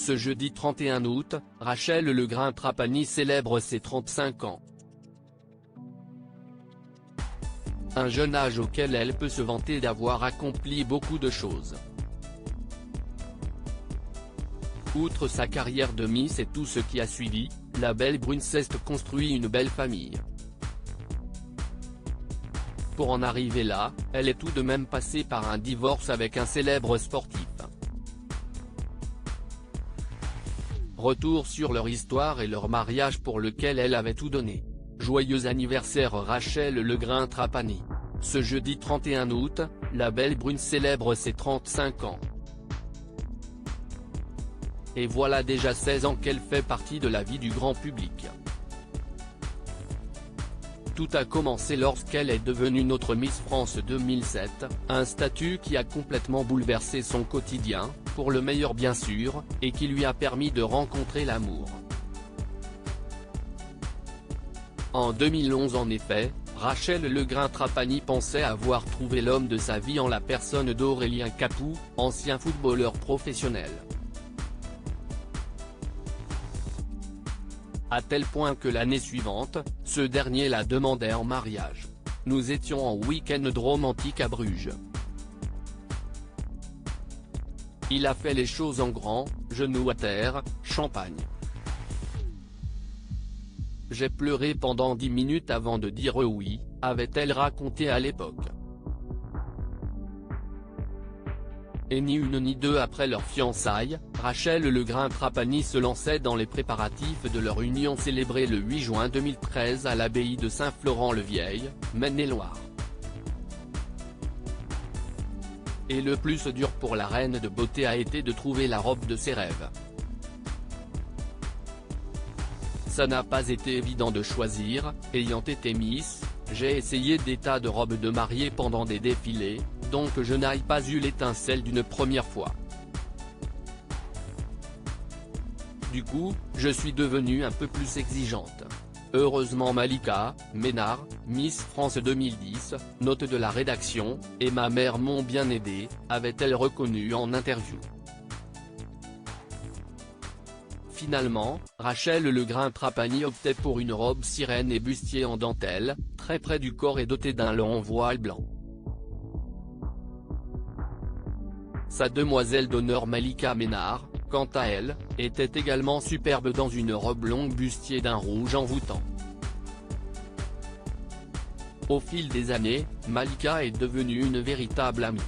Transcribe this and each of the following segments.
Ce jeudi 31 août, Rachel Legrain-Trapani célèbre ses 35 ans. Un jeune âge auquel elle peut se vanter d'avoir accompli beaucoup de choses. Outre sa carrière de Miss et tout ce qui a suivi, la belle Brunceste construit une belle famille. Pour en arriver là, elle est tout de même passée par un divorce avec un célèbre sportif. Retour sur leur histoire et leur mariage pour lequel elle avait tout donné. Joyeux anniversaire Rachel Legrain-Trapani. Ce jeudi 31 août, la belle brune célèbre ses 35 ans. Et voilà déjà 16 ans qu'elle fait partie de la vie du grand public. Tout a commencé lorsqu'elle est devenue notre Miss France 2007, un statut qui a complètement bouleversé son quotidien, pour le meilleur bien sûr, et qui lui a permis de rencontrer l'amour. En 2011 en effet, Rachel Legrain-Trapani pensait avoir trouvé l'homme de sa vie en la personne d'Aurélien Capou, ancien footballeur professionnel. À tel point que l'année suivante, ce dernier la demandait en mariage. Nous étions en week-end romantique à Bruges. Il a fait les choses en grand, genoux à terre, champagne. J'ai pleuré pendant 10 minutes avant de dire oui, avait-elle raconté à l'époque. Et ni une ni deux après leur fiançailles, Rachel Legrain-Trapani se lançait dans les préparatifs de leur union célébrée le 8 juin 2013 à l'abbaye de Saint-Florent-le-Vieil, Maine-et-Loire. Et le plus dur pour la reine de beauté a été de trouver la robe de ses rêves. Ça n'a pas été évident de choisir, ayant été Miss, j'ai essayé des tas de robes de mariée pendant des défilés, donc je n'ai pas eu l'étincelle d'une première fois. Du coup, je suis devenue un peu plus exigeante. Heureusement Malika Ménard, Miss France 2010, note de la rédaction, et ma mère m'ont bien aidé, avait-elle reconnu en interview. Finalement, Rachel Legrain-Trapani optait pour une robe sirène et bustier en dentelle, très près du corps et dotée d'un long voile blanc. Sa demoiselle d'honneur Malika Ménard, quant à elle, était également superbe dans une robe longue bustier d'un rouge envoûtant. Au fil des années, Malika est devenue une véritable amie.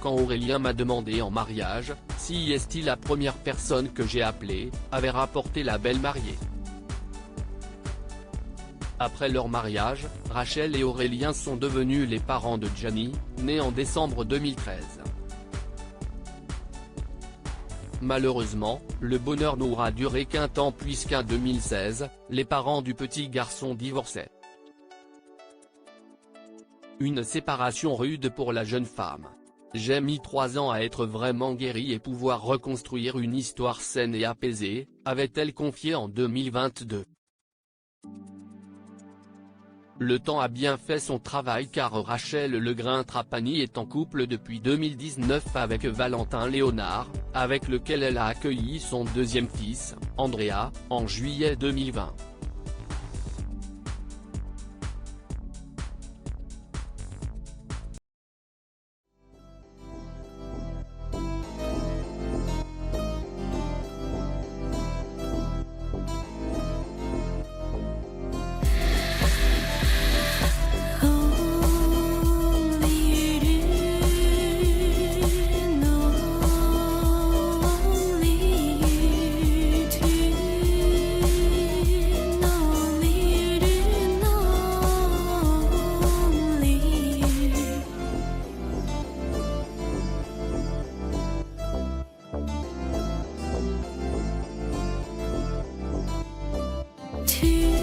Quand Aurélien m'a demandé en mariage, si est-il la première personne que j'ai appelée, avait rapporté la belle mariée. Après leur mariage, Rachel et Aurélien sont devenus les parents de Gianni, né en décembre 2013. Malheureusement, le bonheur n'aura duré qu'un temps puisqu'en 2016, les parents du petit garçon divorçaient. Une séparation rude pour la jeune femme. J'ai mis 3 ans à être vraiment guérie et pouvoir reconstruire une histoire saine et apaisée, avait-elle confié en 2022. Le temps a bien fait son travail car Rachel Legrain-Trapani est en couple depuis 2019 avec Valentin Léonard, avec lequel elle a accueilli son deuxième fils, Andrea, en juillet 2020. To